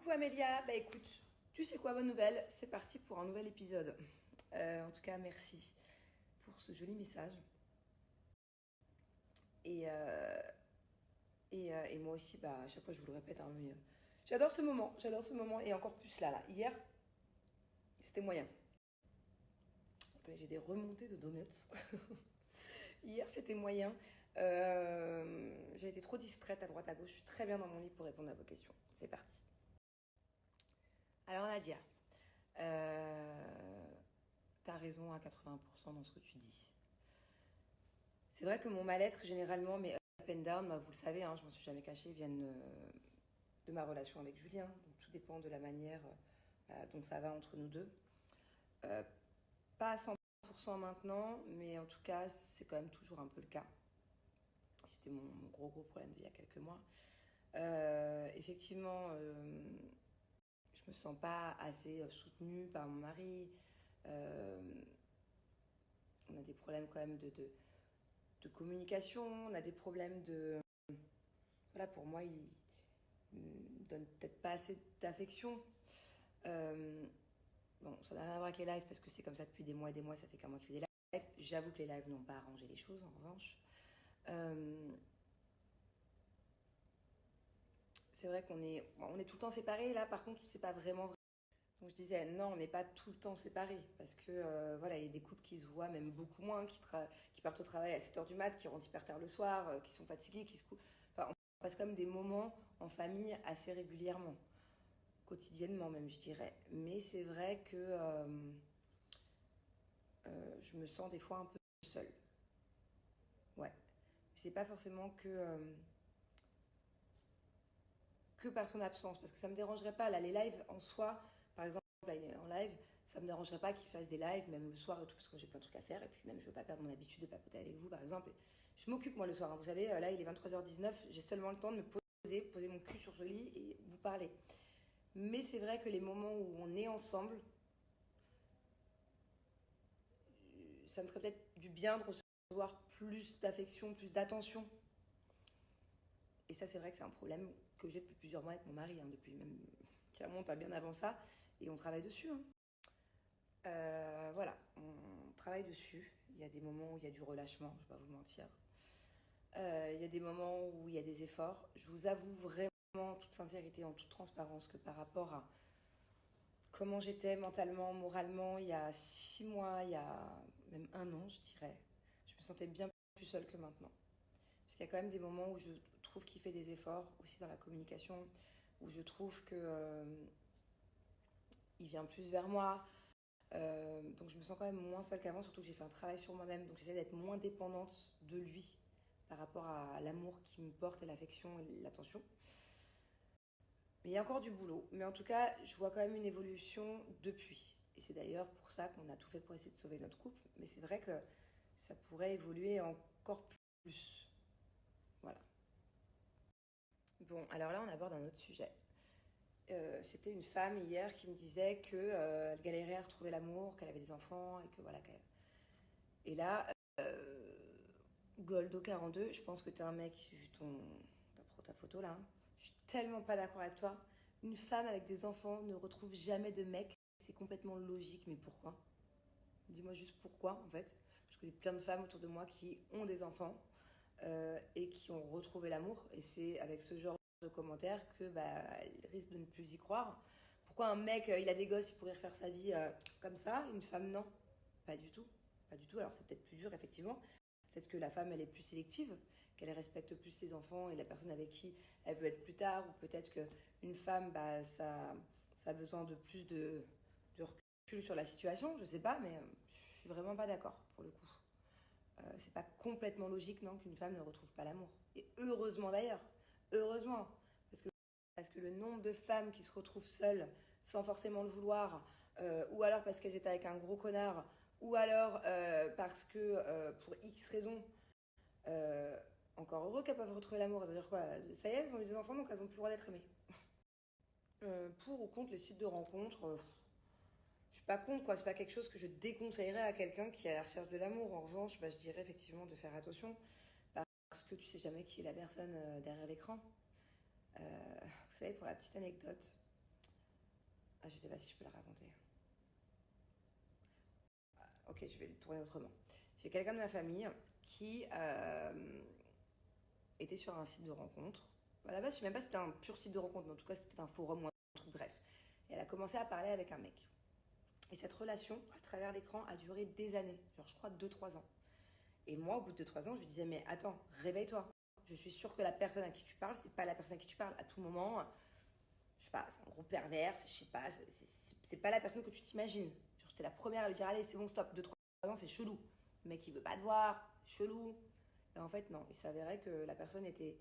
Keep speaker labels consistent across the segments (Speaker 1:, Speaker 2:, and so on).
Speaker 1: Coucou Amélia, bah écoute, tu sais quoi, bonne nouvelle, c'est parti pour un nouvel épisode. En tout cas, merci pour ce joli message. Et, euh, et moi aussi, bah, à chaque fois je vous le répète, hein, mais j'adore ce moment, et encore plus là. Hier, c'était moyen. Attendez, j'ai des remontées de donuts. Hier, c'était moyen. J'ai été trop distraite à droite à gauche, je suis très bien dans mon lit pour répondre à vos questions. C'est parti. Alors Nadia, t'as raison à 80% dans ce que tu dis. C'est vrai que mon mal-être, généralement, mes up and down, bah, vous le savez, hein, je m'en suis jamais cachée, viennent de ma relation avec Julien. Donc tout dépend de la manière dont ça va entre nous deux. Euh, Pas à 100% maintenant, mais en tout cas, c'est quand même toujours un peu le cas. C'était mon gros problème d'il y a quelques mois. Effectivement, je me sens pas assez soutenue par mon mari. Euh, on a des problèmes quand même de communication, on a des problèmes de... Voilà, pour moi, il me donne peut-être pas assez d'affection. Bon, ça n'a rien à voir avec les lives parce que c'est comme ça depuis des mois et des mois, ça fait qu'un mois qu'il fait des lives. J'avoue que les lives n'ont pas arrangé les choses, en revanche. C'est vrai on est tout le temps séparés. Là, par contre, c'est pas vraiment vrai. Donc je disais, non, on n'est pas tout le temps séparés. Parce que, voilà, il y a des couples qui se voient, même beaucoup moins, qui partent au travail à 7h du mat, qui rentrent hyper tard le soir, qui sont fatigués, qui se coupent. Enfin, on passe quand même des moments en famille assez régulièrement. Quotidiennement même, je dirais. Mais c'est vrai que je me sens des fois un peu seule. Ouais. C'est pas forcément que par son absence, parce que ça me dérangerait pas. Là, les lives en soi, par exemple, là, il est en live, ça me dérangerait pas qu'il fasse des lives, même le soir et tout, parce que j'ai plein de trucs à faire, et puis même, je veux pas perdre mon habitude de papoter avec vous, par exemple. Je m'occupe, moi, le soir, hein. Vous savez, là, il est 23h19, j'ai seulement le temps de me poser mon cul sur ce lit et vous parler. Mais c'est vrai que les moments où on est ensemble, ça me ferait peut-être du bien de recevoir plus d'affection, plus d'attention. Et ça, c'est vrai que c'est un problème que j'ai depuis plusieurs mois avec mon mari, hein, depuis même clairement pas bien avant ça. Et on travaille dessus. Hein. Voilà, on travaille dessus. Il y a des moments où il y a du relâchement, je ne vais pas vous mentir. Il y a des moments où il y a des efforts. Je vous avoue vraiment, en toute sincérité, en toute transparence, que par rapport à comment j'étais mentalement, moralement, il y a 6 mois, il y a même un an, je dirais, je me sentais bien plus seule que maintenant. Parce qu'il y a quand même des moments où je trouve qu'il fait des efforts, aussi dans la communication, où je trouve que il vient plus vers moi. Donc je me sens quand même moins seule qu'avant, surtout que j'ai fait un travail sur moi-même, donc j'essaie d'être moins dépendante de lui par rapport à l'amour qui me porte et l'affection et l'attention. Mais il y a encore du boulot. Mais en tout cas, je vois quand même une évolution depuis. Et c'est d'ailleurs pour ça qu'on a tout fait pour essayer de sauver notre couple. Mais c'est vrai que ça pourrait évoluer encore plus. Voilà. Bon, alors là, on aborde un autre sujet. C'était une femme hier qui me disait qu'elle galérait à retrouver l'amour, qu'elle avait des enfants et que voilà. Et là, Goldo42, je pense que t'es un mec, vu ta photo là, hein. Je suis tellement pas d'accord avec toi. Une femme avec des enfants ne retrouve jamais de mec, c'est complètement logique, mais pourquoi? Dis-moi juste pourquoi en fait. Parce que j'ai plein de femmes autour de moi qui ont des enfants et qui ont retrouvé l'amour. Et c'est avec ce genre de commentaires que bah, elles risquent de ne plus y croire. Pourquoi un mec, il a des gosses, il pourrait refaire sa vie comme ça, une femme non? Pas du tout. Pas du tout. Alors c'est peut-être plus dur effectivement. Peut-être que la femme, elle est plus sélective, qu'elle respecte plus les enfants et la personne avec qui elle veut être plus tard. Ou peut-être qu'une femme, bah, ça a besoin de plus de recul sur la situation. Je sais pas, mais je suis vraiment pas d'accord pour le coup. C'est pas complètement logique, non, qu'une femme ne retrouve pas l'amour. Et heureusement d'ailleurs. Heureusement. Parce que le nombre de femmes qui se retrouvent seules sans forcément le vouloir, ou alors parce qu'elles étaient avec un gros connard, ou alors parce que pour X raisons, euh, encore heureux qu'elles peuvent retrouver l'amour. C'est-à-dire quoi? Ça y est, elles ont eu des enfants, donc elles ont plus le droit d'être aimées. Pour ou contre les sites de rencontres, je suis pas contre, quoi. C'est pas quelque chose que je déconseillerais à quelqu'un qui est à la recherche de l'amour. En revanche, bah, je dirais effectivement de faire attention parce que tu sais jamais qui est la personne derrière l'écran. Vous savez, pour la petite anecdote, Ah, je sais pas si je peux la raconter. Ok, je vais le tourner autrement. J'ai quelqu'un de ma famille qui était sur un site de rencontre. À la base, je sais même pas si c'était un pur site de rencontre, mais en tout cas, c'était un forum ou un truc, bref. Et elle a commencé à parler avec un mec. Et cette relation, à travers l'écran, a duré des années, genre je crois 2-3 ans. Et moi, au bout de 2-3 ans, je lui disais, mais attends, réveille-toi. Je suis sûre que la personne à qui tu parles, c'est pas la personne à qui tu parles à tout moment. Je sais pas, c'est un gros pervers, je sais pas, c'est pas la personne que tu t'imagines. Genre, j'étais la première à lui dire, allez, c'est bon, stop, 2-3 ans, c'est chelou. Le mec, il veut pas te voir, chelou. Et en fait, non, il s'avérait que la personne était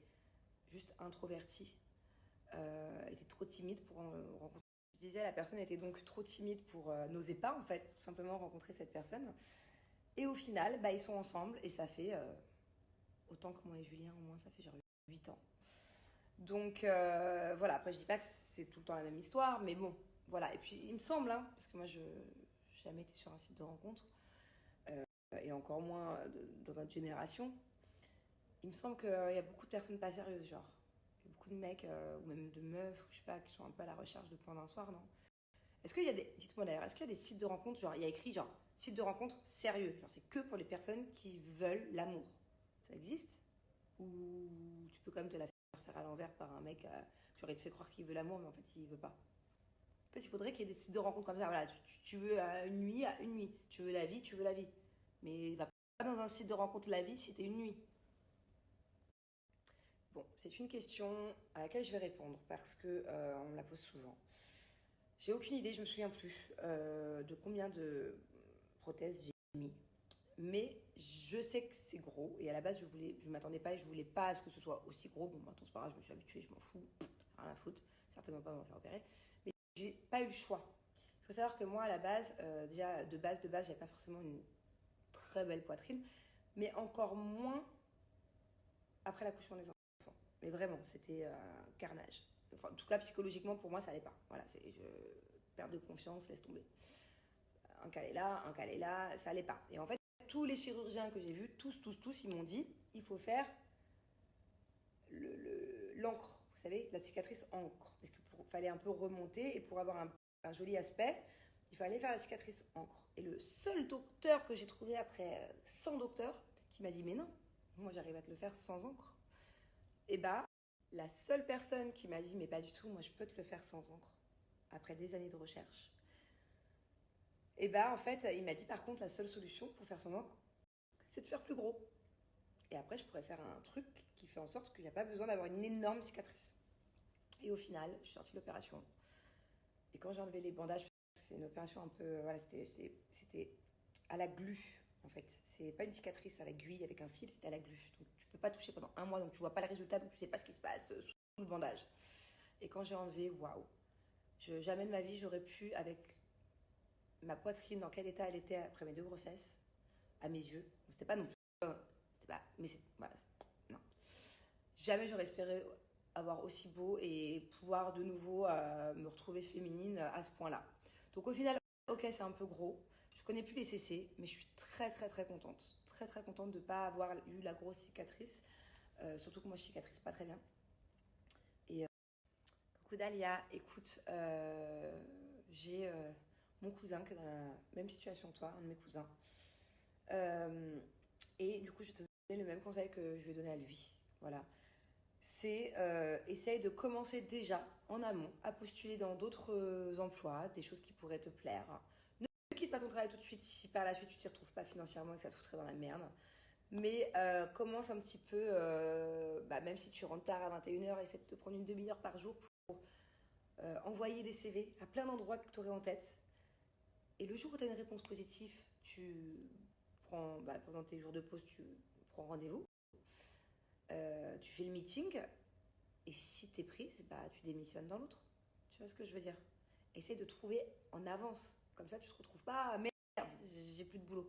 Speaker 1: juste introvertie, était trop timide pour rencontrer. Je disais, la personne était donc trop timide pour n'osait pas, en fait, tout simplement rencontrer cette personne. Et au final, bah, ils sont ensemble et ça fait autant que moi et Julien, au moins, ça fait genre 8 ans. Donc voilà, après je dis pas que c'est tout le temps la même histoire, mais bon, voilà. Et puis il me semble, hein, parce que moi je n'ai jamais été sur un site de rencontre, et encore moins dans notre génération, il me semble qu'il y a beaucoup de personnes pas sérieuses, genre. Il y a beaucoup de mecs, ou même de meufs, ou je sais pas, qui sont un peu à la recherche de points d'un soir, non? Est-ce qu'il y a des. Dites-moi d'ailleurs, est-ce qu'il y a des sites de rencontre, genre il y a écrit genre site de rencontre sérieux, genre c'est que pour les personnes qui veulent l'amour? Ça existe? Ou tu peux quand même te la faire à l'envers par un mec qui aurait te fait croire qu'il veut l'amour, mais en fait il veut pas. En fait, il faudrait qu'il y ait des sites de rencontres comme ça. Voilà, tu veux une nuit à une nuit. Tu veux la vie, tu veux la vie. Mais va pas dans un site de rencontre la vie si t'es une nuit. Bon, c'est une question à laquelle je vais répondre parce que on me la pose souvent. J'ai aucune idée, je me souviens plus de combien de prothèses j'ai mis. Mais je sais que c'est gros et à la base je m'attendais pas et je voulais pas à ce que ce soit aussi gros. Bon, maintenant c'est pas grave, je me suis habituée, je m'en fous, rien à foutre, certainement pas m'en faire opérer. Mais j'ai pas eu le choix. Il faut savoir que moi à la base, déjà de base, j'avais pas forcément une très belle poitrine, mais encore moins après l'accouchement des enfants. Mais vraiment, c'était un carnage. Enfin, en tout cas, psychologiquement, pour moi, ça allait pas. Voilà, perte de confiance, laisse tomber. Un calé là, ça allait pas. Et en fait, tous les chirurgiens que j'ai vus, tous, ils m'ont dit, il faut faire l'encre, vous savez, la cicatrice encre. Parce qu'il fallait un peu remonter et pour avoir un joli aspect, il fallait faire la cicatrice encre. Et le seul docteur que j'ai trouvé après 100 docteurs qui m'a dit, mais non, moi j'arrive à te le faire sans encre. Et bah, la seule personne qui m'a dit, mais pas du tout, moi je peux te le faire sans encre, après des années de recherche. Et bah, en fait, il m'a dit, par contre, la seule solution pour faire sans encre, c'est de faire plus gros. Et après, je pourrais faire un truc qui fait en sorte qu'il n'y a pas besoin d'avoir une énorme cicatrice. Et au final, je suis sortie de l'opération. Et quand j'ai enlevé les bandages, c'est une opération un peu. Voilà, c'était à la glu, en fait. C'est pas une cicatrice à l'aiguille avec un fil, c'était à la glu. Donc tu peux pas toucher pendant un mois, donc tu vois pas le résultat, donc tu sais pas ce qui se passe sous le bandage. Et quand j'ai enlevé, waouh! Jamais de ma vie, j'aurais pu, avec ma poitrine, dans quel état elle était après mes 2 grossesses, à mes yeux. C'était pas non plus. C'était pas. Mais c'est. Voilà. Non. Jamais j'aurais espéré avoir aussi beau et pouvoir de nouveau me retrouver féminine à ce point-là. Donc au final, ok, c'est un peu gros. Je connais plus les CC, mais je suis très contente. Très contente de ne pas avoir eu la grosse cicatrice. Surtout que moi, je cicatrise pas très bien. Et coucou Dalia, écoute, j'ai mon cousin qui est dans la même situation que toi, un de mes cousins. Et du coup, je vais te donner le même conseil que je vais donner à lui. Voilà. C'est essaye de commencer déjà en amont à postuler dans d'autres emplois, des choses qui pourraient te plaire. Ne quitte pas ton travail tout de suite si par la suite tu t'y retrouves pas financièrement et que ça te foutrait dans la merde. Mais commence un petit peu, même si tu rentres tard à 21h, essaie de te prendre une demi-heure par jour pour envoyer des CV à plein d'endroits que tu aurais en tête. Et le jour où tu as une réponse positive, tu prends, pendant tes jours de pause, tu prends rendez-vous. Tu fais le meeting et si t'es prise, tu démissionnes dans l'autre. Tu vois ce que je veux dire? Essaye de trouver en avance. Comme ça, tu te retrouves pas, merde, j'ai plus de boulot.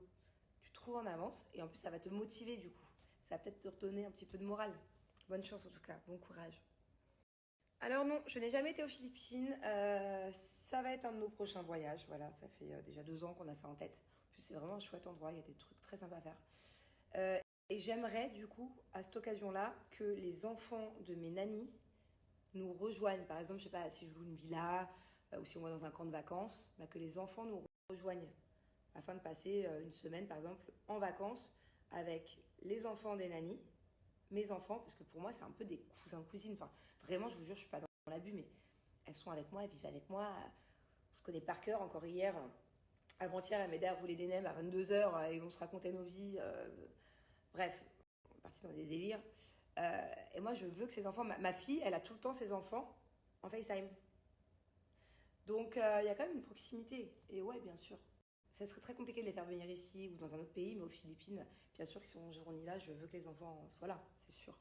Speaker 1: Tu trouves en avance et en plus, ça va te motiver du coup. Ça va peut-être te redonner un petit peu de morale. Bonne chance en tout cas, bon courage. Alors non, je n'ai jamais été aux Philippines. Ça va être un de nos prochains voyages. Voilà, ça fait déjà 2 ans qu'on a ça en tête. En plus, c'est vraiment un chouette endroit. Il y a des trucs très sympas à faire. Et j'aimerais du coup, à cette occasion-là, que les enfants de mes nannies nous rejoignent. Par exemple, je sais pas, si je loue une villa, ou si on va dans un camp de vacances, bah, que les enfants nous rejoignent afin de passer une semaine, par exemple, en vacances avec les enfants des nannies, mes enfants, parce que pour moi, c'est un peu des cousins, cousines. Enfin, vraiment, je vous jure, je suis pas dans l'abus, mais elles sont avec moi, elles vivent avec moi. On se connaît par cœur. Encore hier, avant-hier, elle m'aidait à rouler des nems à 22h et on se racontait nos vies. Bref, on est parti dans des délires. Et moi, je veux que ces enfants, ma fille, elle a tout le temps ses enfants en FaceTime. Donc, il y a quand même une proximité. Et ouais, bien sûr. Ça serait très compliqué de les faire venir ici ou dans un autre pays, mais aux Philippines, bien sûr que si on y va, je veux que les enfants soient là, c'est sûr.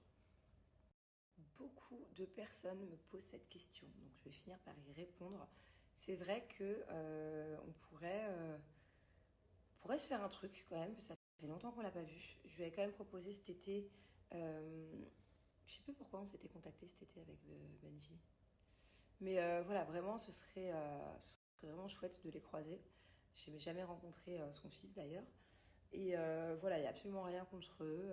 Speaker 1: Beaucoup de personnes me posent cette question, donc je vais finir par y répondre. C'est vrai que on pourrait se faire un truc quand même, ça fait longtemps qu'on l'a pas vu. Je lui avais quand même proposé cet été, je sais plus pourquoi on s'était contacté cet été avec Benji. Mais voilà, vraiment, ce serait vraiment chouette de les croiser. Je n'ai jamais rencontré son fils d'ailleurs. Et voilà, il n'y a absolument rien contre eux.